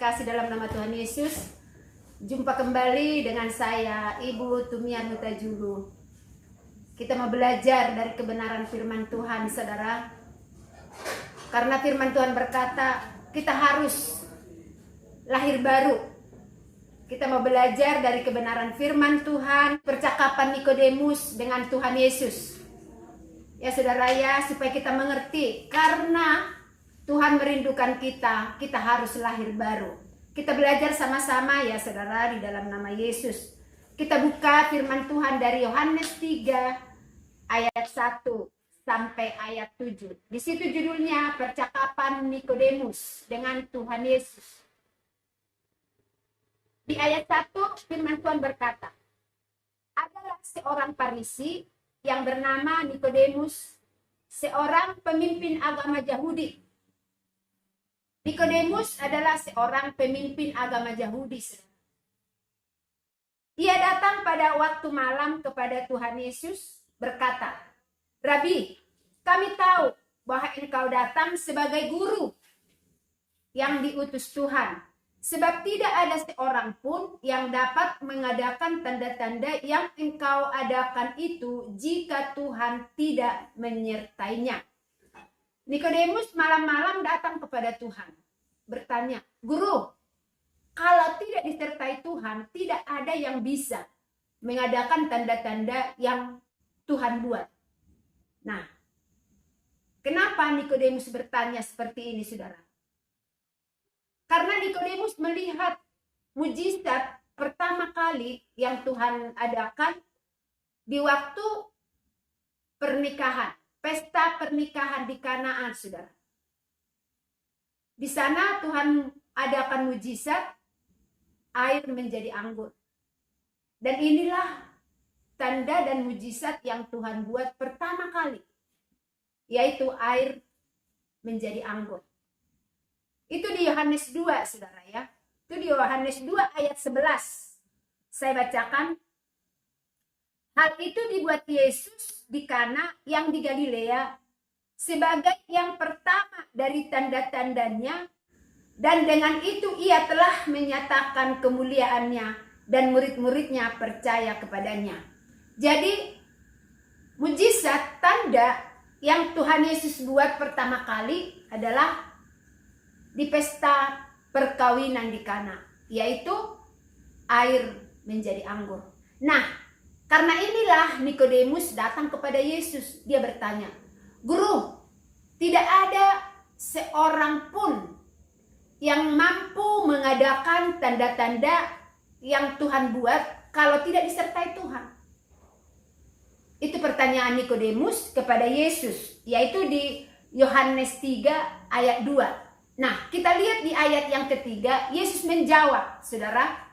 kasih dalam nama Tuhan Yesus. Jumpa kembali dengan saya, Ibu Tumian Huta-Julu. Kita mau belajar dari kebenaran firman Tuhan, saudara. Karena firman Tuhan berkata, kita harus lahir baru. Kita mau belajar dari kebenaran firman Tuhan, percakapan Nikodemus dengan Tuhan Yesus. Ya saudara ya, supaya kita mengerti, karena Tuhan merindukan kita, kita harus lahir baru. Kita belajar sama-sama ya saudara di dalam nama Yesus. Kita buka firman Tuhan dari Yohanes 3 ayat 1 sampai ayat 7. Di situ judulnya percakapan Nikodemus dengan Tuhan Yesus. Di ayat 1 firman Tuhan berkata, adalah seorang Farisi yang bernama Nikodemus, seorang pemimpin agama Yahudi. Nikodemus adalah seorang pemimpin agama Yahudi. Ia datang pada waktu malam kepada Tuhan Yesus berkata, Rabi, kami tahu bahwa engkau datang sebagai guru yang diutus Tuhan. Sebab tidak ada seorang pun yang dapat mengadakan tanda-tanda yang engkau adakan itu jika Tuhan tidak menyertainya. Nikodemus malam-malam datang kepada Tuhan, bertanya, Guru, kalau tidak disertai Tuhan, tidak ada yang bisa mengadakan tanda-tanda yang Tuhan buat. Nah, kenapa Nikodemus bertanya seperti ini, saudara? Karena Nikodemus melihat mujizat pertama kali yang Tuhan adakan di waktu pernikahan. Pesta pernikahan di Kanaan, saudara. Di sana Tuhan adakan mujizat, air menjadi anggur. Dan inilah tanda dan mujizat yang Tuhan buat pertama kali, yaitu air menjadi anggur. Itu di Yohanes 2, saudara ya. Itu di Yohanes 2 ayat 11. Saya bacakan. Hal itu dibuat Yesus di Kana yang di Galilea sebagai yang pertama dari tanda-tandanya, dan dengan itu ia telah menyatakan kemuliaannya dan murid-muridnya percaya kepadanya. Jadi mujizat tanda yang Tuhan Yesus buat pertama kali adalah di pesta perkawinan di Kana, yaitu air menjadi anggur. Nah, karena inilah Nikodemus datang kepada Yesus. Dia bertanya, Guru, tidak ada seorang pun yang mampu mengadakan tanda-tanda yang Tuhan buat kalau tidak disertai Tuhan. Itu pertanyaan Nikodemus kepada Yesus, yaitu di Yohanes 3 ayat 2. Nah, kita lihat di ayat yang ketiga, Yesus menjawab, saudara.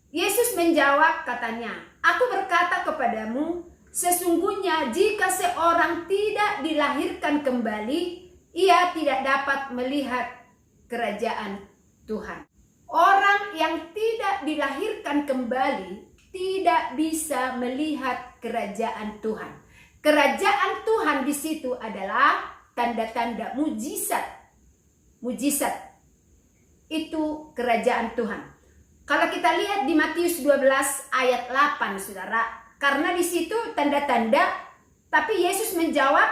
Yesus menjawab katanya, aku berkata kepadamu, sesungguhnya jika seorang tidak dilahirkan kembali, ia tidak dapat melihat kerajaan Tuhan. Orang yang tidak dilahirkan kembali tidak bisa melihat kerajaan Tuhan. Kerajaan Tuhan di situ adalah tanda-tanda mujizat. Mujizat itu kerajaan Tuhan. Kalau kita lihat di Matius 12 ayat 8, saudara, karena di situ tanda-tanda, tapi Yesus menjawab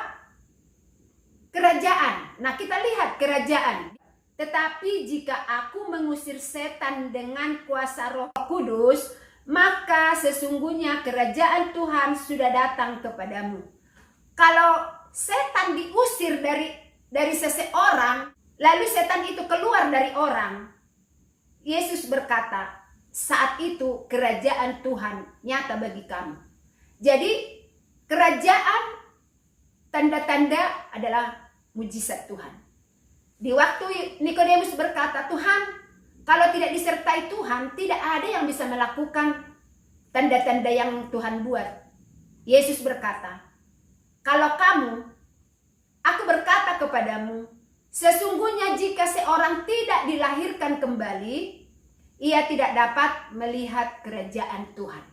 kerajaan. Nah, kita lihat kerajaan. Tetapi jika aku mengusir setan dengan kuasa Roh Kudus, maka sesungguhnya kerajaan Tuhan sudah datang kepadamu. Kalau setan diusir dari seseorang, lalu setan itu keluar dari orang, Yesus berkata, saat itu kerajaan Tuhan nyata bagi kamu. Jadi kerajaan tanda-tanda adalah mujizat Tuhan. Di waktu Nikodemus berkata, Tuhan, kalau tidak disertai Tuhan, tidak ada yang bisa melakukan tanda-tanda yang Tuhan buat. Yesus berkata, kalau aku berkata kepadamu, sesungguhnya jika seorang tidak dilahirkan kembali, ia tidak dapat melihat kerajaan Tuhan.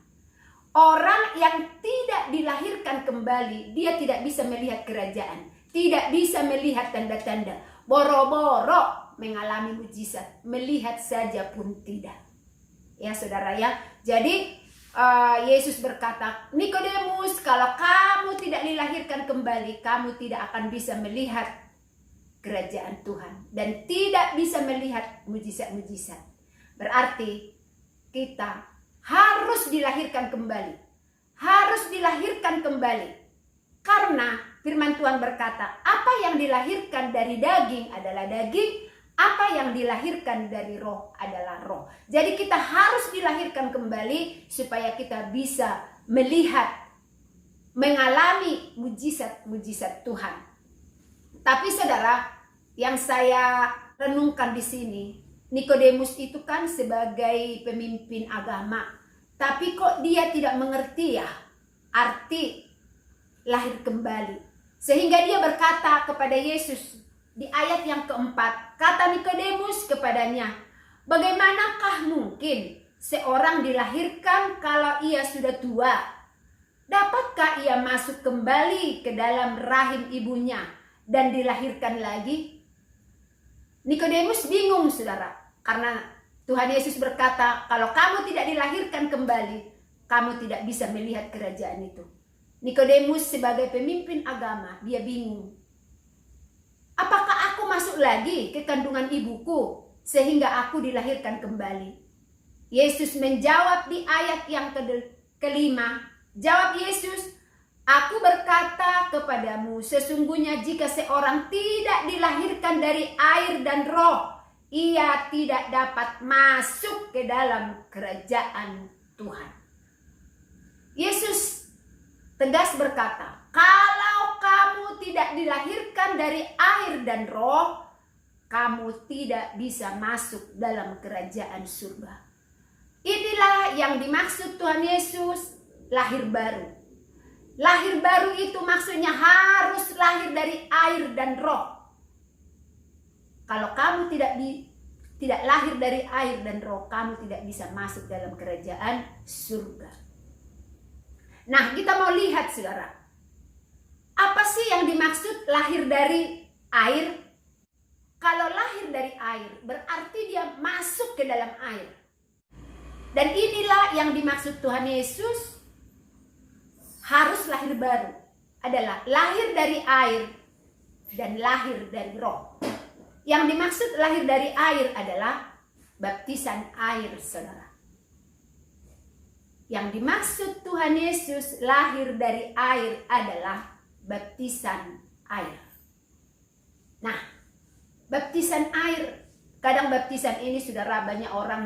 Orang yang tidak dilahirkan kembali, dia tidak bisa melihat kerajaan. Tidak bisa melihat tanda-tanda. Boro-boro mengalami mujizat, melihat saja pun tidak. Ya saudara ya. Jadi Yesus berkata, Nikodemus, kalau kamu tidak dilahirkan kembali, kamu tidak akan bisa melihat kerajaan Tuhan dan tidak bisa melihat mujizat-mujizat. Berarti kita harus dilahirkan kembali. Harus dilahirkan kembali. Karena firman Tuhan berkata, apa yang dilahirkan dari daging adalah daging, apa yang dilahirkan dari roh adalah roh. Jadi kita harus dilahirkan kembali supaya kita bisa melihat, mengalami mujizat-mujizat Tuhan. Tapi saudara, yang saya renungkan di sini, Nikodemus itu kan sebagai pemimpin agama, tapi kok dia tidak mengerti ya arti lahir kembali. Sehingga dia berkata kepada Yesus di ayat yang keempat, kata Nikodemus kepadanya, bagaimanakah mungkin seorang dilahirkan kalau ia sudah tua? Dapatkah ia masuk kembali ke dalam rahim ibunya dan dilahirkan lagi? Nikodemus bingung saudara, karena Tuhan Yesus berkata, kalau kamu tidak dilahirkan kembali, kamu tidak bisa melihat kerajaan itu. Nikodemus sebagai pemimpin agama, dia bingung. Apakah aku masuk lagi ke kandungan ibuku sehingga aku dilahirkan kembali? Yesus menjawab di ayat yang kelima. Jawab Yesus, aku berkata kepadamu, sesungguhnya jika seorang tidak dilahirkan dari air dan roh, ia tidak dapat masuk ke dalam kerajaan Tuhan. Yesus tegas berkata, kalau kamu tidak dilahirkan dari air dan roh, kamu tidak bisa masuk dalam kerajaan surga. Inilah yang dimaksud Tuhan Yesus, lahir baru. Lahir baru itu maksudnya harus lahir dari air dan roh. Kalau kamu tidak lahir dari air dan roh, kamu tidak bisa masuk dalam kerajaan surga. Nah, kita mau lihat saudara, apa sih yang dimaksud lahir dari air? Kalau lahir dari air, berarti dia masuk ke dalam air. Dan inilah yang dimaksud Tuhan Yesus, harus lahir baru. Adalah lahir dari air dan lahir dari roh. Yang dimaksud lahir dari air adalah baptisan air saudara. Yang dimaksud Tuhan Yesus lahir dari air adalah baptisan air. Nah, baptisan air, kadang baptisan ini saudara banyak orang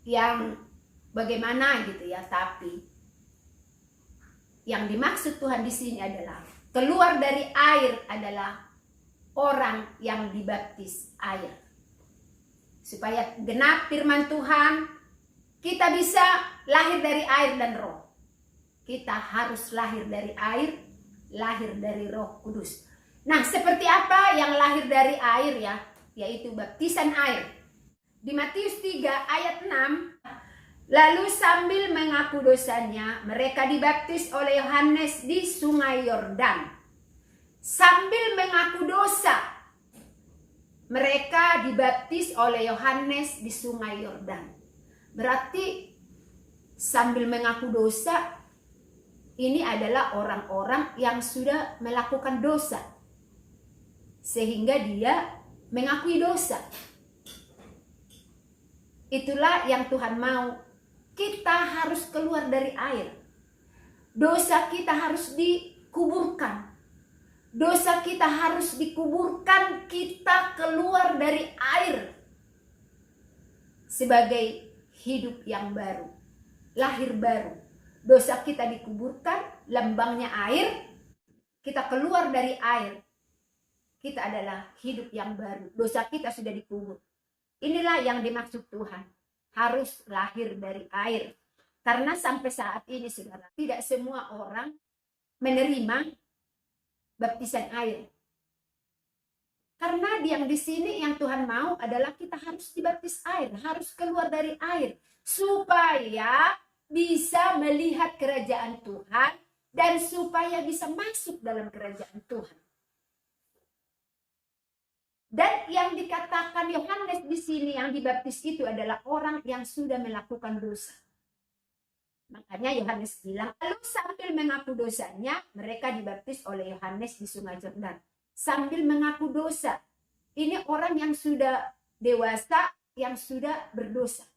yang bagaimana gitu ya, tapi yang dimaksud Tuhan di sini adalah keluar dari air adalah orang yang dibaptis air. Supaya genap firman Tuhan, kita bisa lahir dari air dan roh. Kita harus lahir dari air, lahir dari Roh Kudus. Nah, seperti apa yang lahir dari air ya? Yaitu baptisan air. Di Matius 3 ayat 6, lalu sambil mengaku dosanya, mereka dibaptis oleh Yohanes di sungai Yordan. Sambil mengaku dosa, mereka dibaptis oleh Yohanes di sungai Yordan. Berarti sambil mengaku dosa, ini adalah orang-orang yang sudah melakukan dosa. Sehingga dia mengakui dosa. Itulah yang Tuhan mau. Kita harus keluar dari air. Dosa kita harus dikuburkan. Dosa kita harus dikuburkan, kita keluar dari air. Sebagai hidup yang baru, lahir baru. Dosa kita dikuburkan, lembangnya air, kita keluar dari air. Kita adalah hidup yang baru. Dosa kita sudah dikubur. Inilah yang dimaksud Tuhan. Harus lahir dari air. Karena sampai saat ini saudara, tidak semua orang menerima baptisan air. Karena yang di sini yang Tuhan mau adalah kita harus dibaptis air, harus keluar dari air supaya bisa melihat kerajaan Tuhan dan supaya bisa masuk dalam kerajaan Tuhan. Dan yang dikatakan Yohanes di sini yang dibaptis itu adalah orang yang sudah melakukan dosa. Makanya Yohanes bilang, lalu sambil mengaku dosanya, mereka dibaptis oleh Yohanes di Sungai Yordan. Sambil mengaku dosa. Ini orang yang sudah dewasa, yang sudah berdosa.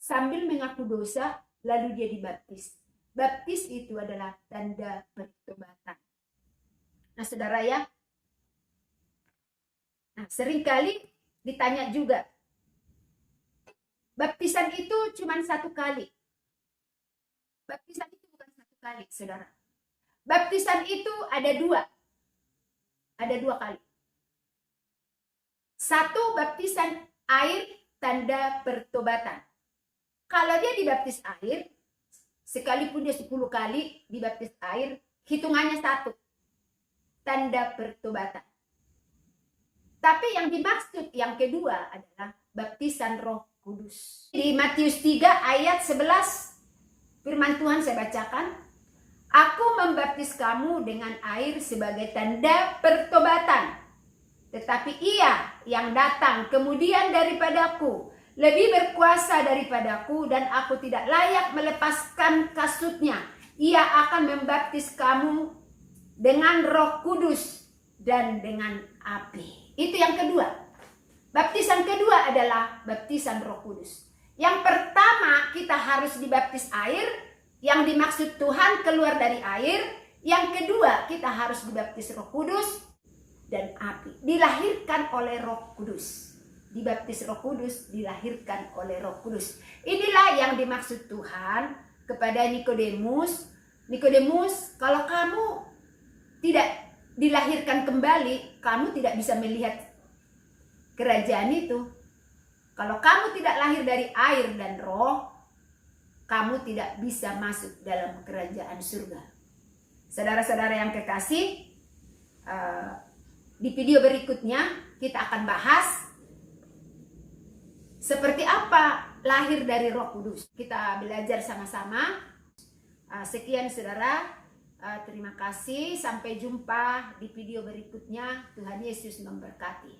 Sambil mengaku dosa, lalu dia dibaptis. Baptis itu adalah tanda pertobatan. Nah, saudara ya, nah, seringkali ditanya juga, baptisan itu cuma satu kali. Baptisan itu bukan satu kali, saudara. Baptisan itu ada dua. Ada dua kali. Satu, baptisan air tanda pertobatan. Kalau dia dibaptis air, sekalipun dia 10 kali dibaptis air, hitungannya satu. Tanda pertobatan. Tapi yang dimaksud yang kedua adalah baptisan Roh Kudus. Di Matius 3 ayat 11 firman Tuhan saya bacakan. Aku membaptis kamu dengan air sebagai tanda pertobatan. Tetapi ia yang datang kemudian daripadaku lebih berkuasa daripadaku dan aku tidak layak melepaskan kasutnya. Ia akan membaptis kamu dengan Roh Kudus dan dengan api. Itu yang kedua. Baptisan kedua adalah baptisan Roh Kudus. Yang pertama kita harus dibaptis air, yang dimaksud Tuhan keluar dari air. Yang kedua kita harus dibaptis Roh Kudus dan api. Dilahirkan oleh Roh Kudus. Dibaptis Roh Kudus, dilahirkan oleh Roh Kudus. Inilah yang dimaksud Tuhan kepada Nikodemus. Nikodemus, kalau kamu tidak dilahirkan kembali, kamu tidak bisa melihat kerajaan itu. Kalau kamu tidak lahir dari air dan roh, kamu tidak bisa masuk dalam kerajaan surga. Saudara-saudara yang kekasih, di video berikutnya kita akan bahas seperti apa lahir dari Roh Kudus. Kita belajar sama-sama. Sekian saudara. Terima kasih, sampai jumpa di video berikutnya. Tuhan Yesus memberkati.